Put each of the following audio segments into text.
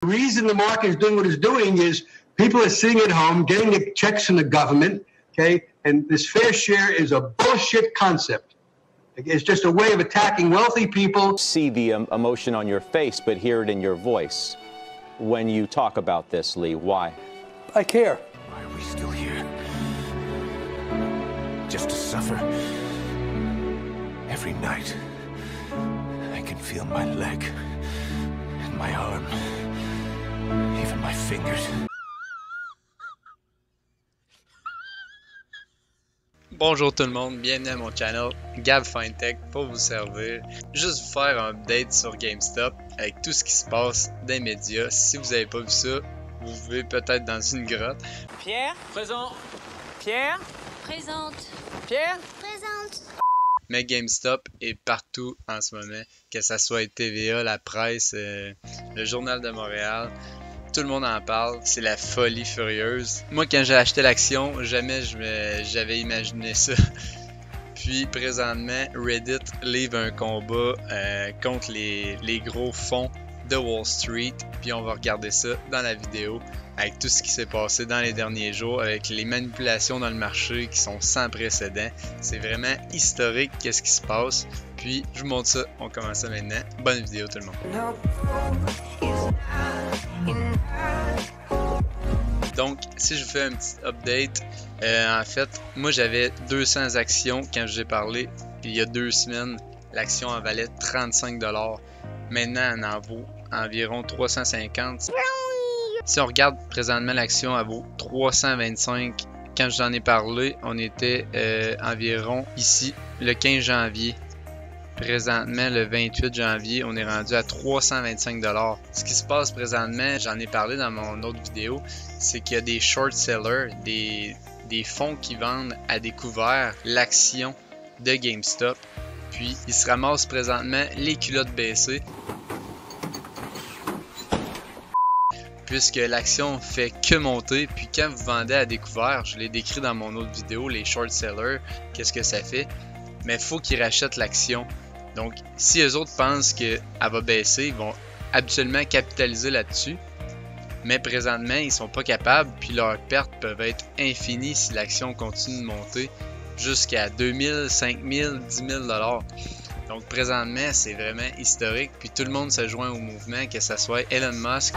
reason the market is doing what it's doing is people are sitting at home getting the checks from the government, okay? And this fair share is a bullshit concept. It's just a way of attacking wealthy people. See the emotion on your face, but hear it in your voice when you talk about this, Lee. Why? I care. Why are we still here? Just to suffer? Every night, I can feel my leg and my arm, even my fingers. Bonjour tout le monde, bienvenue à mon channel Gab Fintech pour vous servir. Juste vous faire un update sur GameStop avec tout ce qui se passe dans les médias. Si vous n'avez pas vu ça, vous vivez peut-être dans une grotte. Pierre? Présent. Pierre? Présente. Pierre? Présente. Mais GameStop est partout en ce moment, que ce soit TVA, la presse, le Journal de Montréal. Tout le monde en parle, c'est la folie furieuse. Moi, quand j'ai acheté l'action, jamais j'avais imaginé ça. Puis, présentement, Reddit livre un combat contre les gros fonds de Wall Street. Puis, on va regarder ça dans la vidéo, avec tout ce qui s'est passé dans les derniers jours, avec les manipulations dans le marché qui sont sans précédent. C'est vraiment historique, qu'est-ce qui se passe. Puis, je vous montre ça, on commence ça maintenant. Bonne vidéo tout le monde. Donc, si je vous fais un petit update, en fait, moi j'avais 200 actions quand j'ai parlé, puis il y a 2 semaines, l'action en valait 35$. Maintenant, elle en vaut environ 350$. Si on regarde présentement, l'action elle vaut 325$. Quand j'en ai parlé, on était environ ici, le 15 janvier. Présentement, le 28 janvier, on est rendu à 325$. Ce qui se passe présentement, j'en ai parlé dans mon autre vidéo, c'est qu'il y a des short sellers, des fonds qui vendent à découvert l'action de GameStop. Puis, ils se ramassent présentement les culottes baissées. Puisque l'action fait que monter. Puis, quand vous vendez à découvert, je l'ai décrit dans mon autre vidéo, les short sellers, qu'est-ce que ça fait? Mais il faut qu'ils rachètent l'action. Donc, si eux autres pensent qu'elle va baisser, ils vont habituellement capitaliser là-dessus. Mais présentement, ils sont pas capables, puis leurs pertes peuvent être infinies si l'action continue de monter jusqu'à 2000, 5000, 10 000 $. Donc, présentement, c'est vraiment historique, puis tout le monde se joint au mouvement, que ce soit Elon Musk,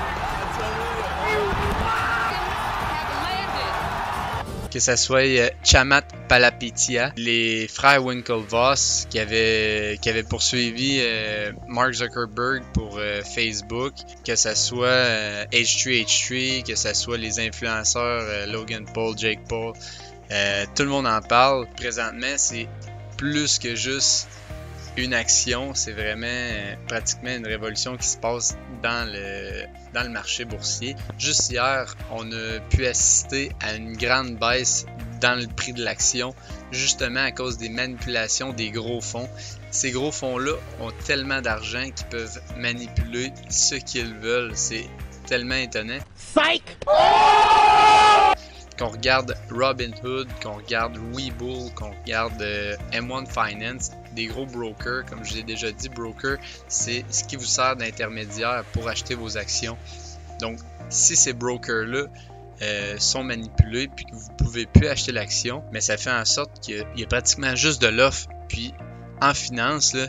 que ce soit Chamath Palihapitiya, les frères Winklevoss qui avaient poursuivi Mark Zuckerberg pour Facebook, que ce soit H3H3, que ce soit les influenceurs Logan Paul, Jake Paul, tout le monde en parle. Présentement, c'est plus que juste une action, c'est vraiment pratiquement une révolution qui se passe dans le marché boursier. Juste hier, on a pu assister à une grande baisse dans le prix de l'action, justement à cause des manipulations des gros fonds. Ces gros fonds-là ont tellement d'argent qu'ils peuvent manipuler ce qu'ils veulent. C'est tellement étonnant. Psych! Qu'on regarde Robinhood, qu'on regarde Webull, qu'on regarde M1 Finance, des gros brokers, comme je l'ai déjà dit, broker, c'est ce qui vous sert d'intermédiaire pour acheter vos actions. Donc, si ces brokers-là sont manipulés puis que vous ne pouvez plus acheter l'action, mais ça fait en sorte qu'il y a pratiquement juste de l'offre. Puis, en finance, là,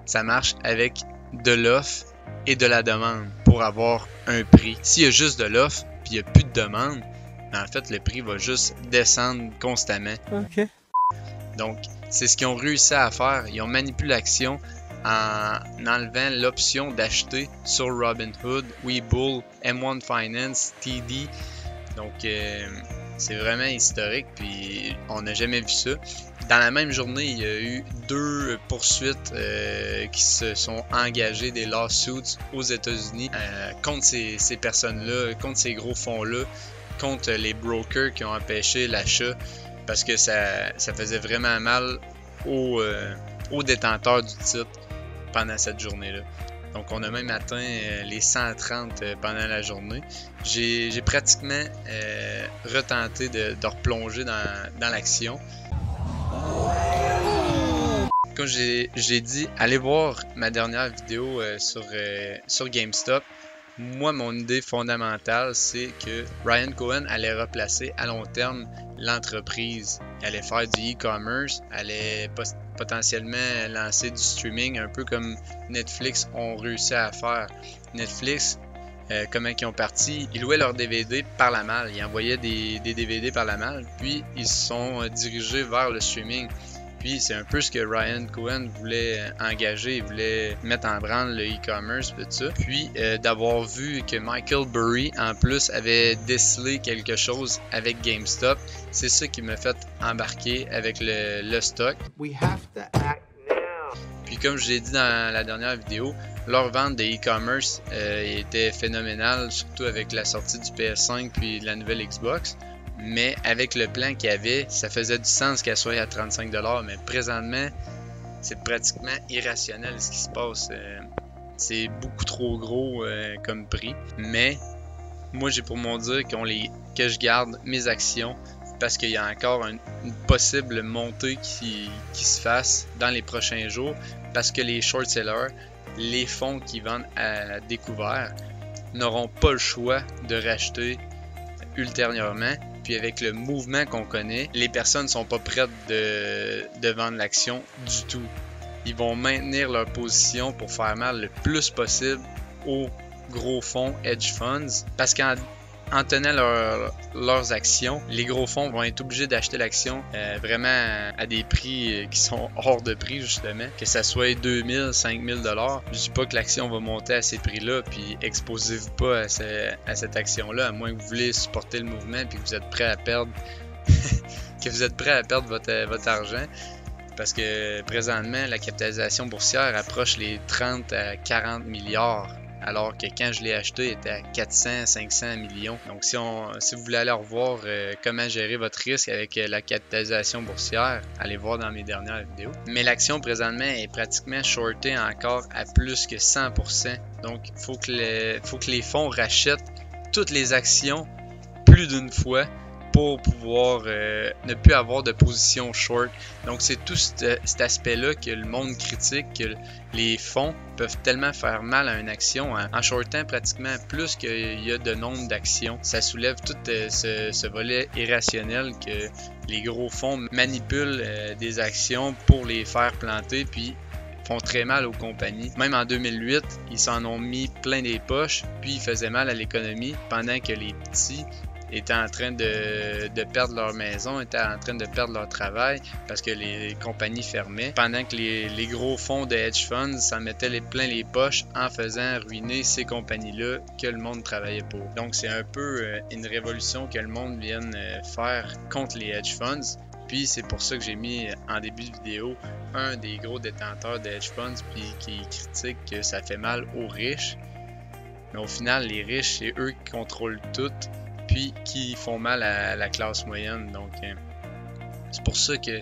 ça marche avec de l'offre et de la demande pour avoir un prix. S'il y a juste de l'offre puis il n'y a plus de demande, en fait, le prix va juste descendre constamment. OK. Donc, c'est ce qu'ils ont réussi à faire. Ils ont manipulé l'action en enlevant l'option d'acheter sur Robinhood, Webull, M1 Finance, TD. Donc, c'est vraiment historique, puis on n'a jamais vu ça. Dans la même journée, il y a eu 2 poursuites qui se sont engagées, des lawsuits aux États-Unis contre ces personnes-là, contre ces gros fonds-là, contre les brokers qui ont empêché l'achat parce que ça faisait vraiment mal aux détenteurs du titre pendant cette journée-là. Donc on a même atteint les 130 pendant la journée. J'ai pratiquement retenté de replonger dans l'action. Comme j'ai dit, allez voir ma dernière vidéo sur GameStop. Moi, mon idée fondamentale, c'est que Ryan Cohen allait replacer à long terme l'entreprise. Il allait faire du e-commerce, allait potentiellement lancer du streaming, un peu comme Netflix ont réussi à faire. Netflix, comment ils ont parti, ils louaient leurs DVD par la malle. Ils envoyaient des DVD par la malle, puis ils se sont dirigés vers le streaming. Puis c'est un peu ce que Ryan Cohen voulait engager, il voulait mettre en branle le e-commerce et tout ça. Puis d'avoir vu que Michael Burry en plus avait décelé quelque chose avec GameStop, c'est ça qui m'a fait embarquer avec le stock. Puis comme je l'ai dit dans la dernière vidéo, leur vente de e-commerce était phénoménale, surtout avec la sortie du PS5 puis de la nouvelle Xbox. Mais avec le plan qu'il y avait, ça faisait du sens qu'elle soit à 35$. Mais présentement, c'est pratiquement irrationnel ce qui se passe. C'est beaucoup trop gros comme prix. Mais moi, j'ai pour mon dire que je garde mes actions parce qu'il y a encore une possible montée qui se fasse dans les prochains jours. Parce que les short sellers, les fonds qui vendent à découvert, n'auront pas le choix de racheter ultérieurement. Puis avec le mouvement qu'on connaît, les personnes ne sont pas prêtes de vendre l'action du tout. Ils vont maintenir leur position pour faire mal le plus possible aux gros fonds hedge funds. Parce qu'en tenant leurs actions, les gros fonds vont être obligés d'acheter l'action vraiment à des prix qui sont hors de prix justement. Que ça soit 2000, 5000$. Je dis pas que l'action va monter à ces prix-là, puis exposez-vous pas à cette action-là, à moins que vous voulez supporter le mouvement puis que vous êtes prêt à perdre que vous êtes prêt à perdre votre argent. Parce que présentement, la capitalisation boursière approche les 30 à 40 milliards. Alors que quand je l'ai acheté, il était à 400, 500 millions. Donc si vous voulez aller revoir comment gérer votre risque avec la capitalisation boursière, allez voir dans mes dernières vidéos. Mais l'action présentement est pratiquement shortée encore à plus que 100%. Donc il faut que les fonds rachètent toutes les actions plus d'une fois pour pouvoir ne plus avoir de position short. Donc c'est tout cet aspect-là que le monde critique, que les fonds peuvent tellement faire mal à une action en shortant pratiquement plus qu'il y a de nombre d'actions. Ça soulève tout ce volet irrationnel que les gros fonds manipulent des actions pour les faire planter puis font très mal aux compagnies. Même en 2008, ils s'en ont mis plein des poches puis ils faisaient mal à l'économie pendant que les petits étaient en train de perdre leur maison, étaient en train de perdre leur travail parce que les compagnies fermaient, pendant que les gros fonds de hedge funds s'en mettaient plein les poches en faisant ruiner ces compagnies-là que le monde travaillait pour. Donc c'est un peu une révolution que le monde vienne faire contre les hedge funds. Puis c'est pour ça que j'ai mis en début de vidéo un des gros détenteurs de hedge funds puis qui critique que ça fait mal aux riches. Mais au final, les riches, c'est eux qui contrôlent tout puis qui font mal à la classe moyenne. Donc, c'est pour ça que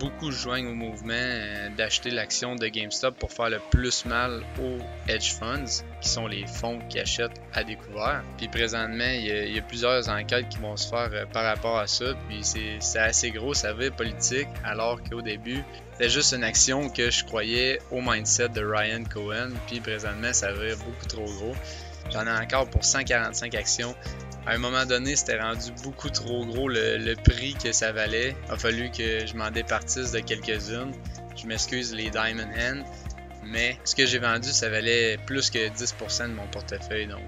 beaucoup se joignent au mouvement d'acheter l'action de GameStop pour faire le plus mal aux hedge funds, qui sont les fonds qui achètent à découvert. Puis présentement, il y a plusieurs enquêtes qui vont se faire par rapport à ça. Puis c'est assez gros, ça vire politique, alors qu'au début, c'était juste une action que je croyais au mindset de Ryan Cohen. Puis présentement, ça vire beaucoup trop gros. J'en ai encore pour 145 actions. À un moment donné, c'était rendu beaucoup trop gros le prix que ça valait. Il a fallu que je m'en départisse de quelques-unes. Je m'excuse les Diamond Hand, mais ce que j'ai vendu, ça valait plus que 10% de mon portefeuille. Donc,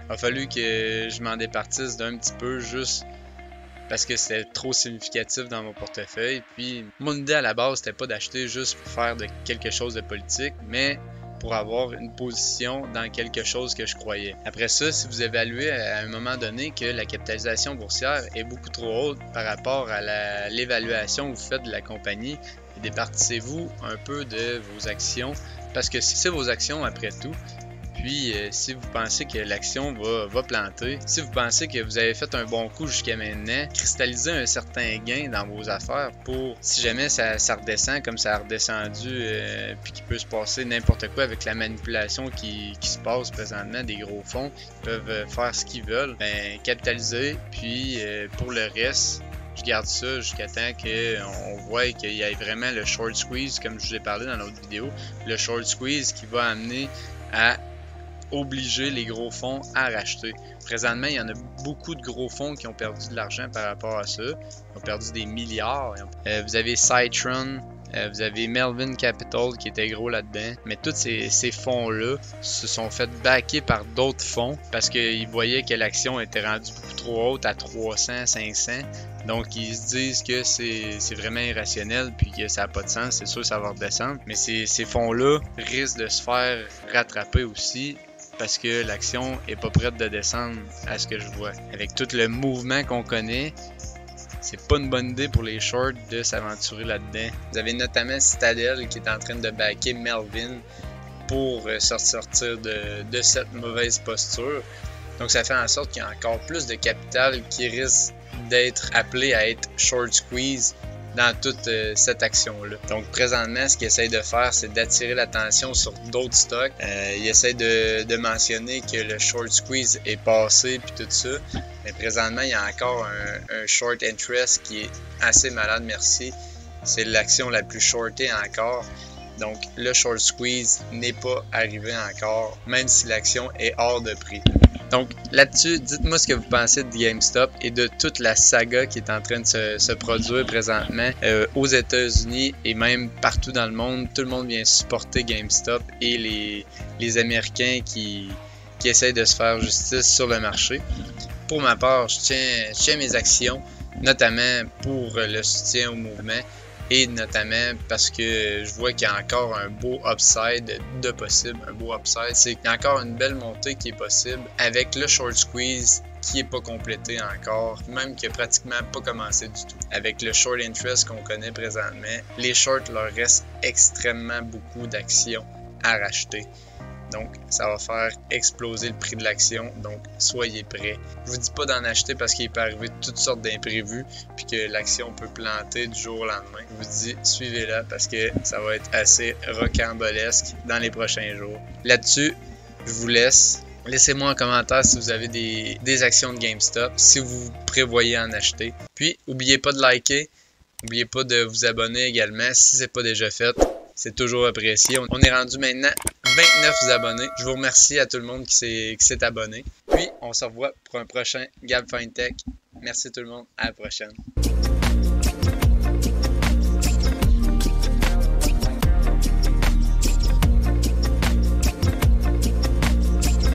il a fallu que je m'en départisse d'un petit peu juste parce que c'était trop significatif dans mon portefeuille. Puis, mon idée à la base, c'était pas d'acheter juste pour faire quelque chose de politique, mais pour avoir une position dans quelque chose que je croyais. Après ça, si vous évaluez à un moment donné que la capitalisation boursière est beaucoup trop haute par rapport à l'évaluation que vous faites de la compagnie, départissez-vous un peu de vos actions parce que c'est vos actions après tout. Puis, si vous pensez que l'action va planter, si vous pensez que vous avez fait un bon coup jusqu'à maintenant, cristallisez un certain gain dans vos affaires pour, si jamais ça redescend comme ça a redescendu, puis qu'il peut se passer n'importe quoi avec la manipulation qui se passe présentement des gros fonds, ils peuvent faire ce qu'ils veulent, ben capitaliser, puis pour le reste, je garde ça jusqu'à temps qu'on voit qu'il y ait vraiment le short squeeze, comme je vous ai parlé dans l'autre vidéo, le short squeeze qui va amener à obliger les gros fonds à racheter. Présentement, il y en a beaucoup de gros fonds qui ont perdu de l'argent par rapport à ça. Ils ont perdu des milliards. Vous avez Citron, vous avez Melvin Capital qui était gros là-dedans. Mais tous ces fonds-là se sont fait backer par d'autres fonds parce qu'ils voyaient que l'action était rendue beaucoup trop haute à 300, 500. Donc ils se disent que c'est vraiment irrationnel puis que ça n'a pas de sens. C'est sûr que ça va redescendre. Mais ces fonds-là risquent de se faire rattraper aussi parce que l'action est pas prête de descendre à ce que je vois. Avec tout le mouvement qu'on connaît, c'est pas une bonne idée pour les shorts de s'aventurer là-dedans. Vous avez notamment Citadel qui est en train de backer Melvin pour sortir de cette mauvaise posture. Donc ça fait en sorte qu'il y a encore plus de capital qui risque d'être appelé à être short squeeze dans toute cette action-là. Donc présentement, ce qu'il essaie de faire, c'est d'attirer l'attention sur d'autres stocks. Il essaie de mentionner que le short squeeze est passé puis tout ça. Mais présentement, il y a encore un short interest qui est assez malade, merci. C'est l'action la plus shortée encore. Donc le short squeeze n'est pas arrivé encore, même si l'action est hors de prix. Donc là-dessus, dites-moi ce que vous pensez de GameStop et de toute la saga qui est en train de se produire présentement aux États-Unis et même partout dans le monde. Tout le monde vient supporter GameStop et les Américains qui essayent de se faire justice sur le marché. Pour ma part, je tiens mes actions, notamment pour le soutien au mouvement. Et notamment parce que je vois qu'il y a encore un beau upside de possible. Un beau upside, c'est qu'il y a encore une belle montée qui est possible avec le short squeeze qui n'est pas complété encore, même qui n'a pratiquement pas commencé du tout. Avec le short interest qu'on connaît présentement, les shorts leur reste extrêmement beaucoup d'actions à racheter. Donc, ça va faire exploser le prix de l'action. Donc, soyez prêts. Je vous dis pas d'en acheter parce qu'il peut arriver toutes sortes d'imprévus puis que l'action peut planter du jour au lendemain. Je vous dis, suivez-la parce que ça va être assez rocambolesque dans les prochains jours. Là-dessus, je vous laisse. Laissez-moi en commentaire si vous avez des actions de GameStop, si vous prévoyez en acheter. Puis, n'oubliez pas de liker. N'oubliez pas de vous abonner également si ce n'est pas déjà fait. C'est toujours apprécié. On est rendu maintenant 29 abonnés. Je vous remercie à tout le monde qui s'est abonné. Puis, on se revoit pour un prochain Gab FinTech. Merci tout le monde. À la prochaine.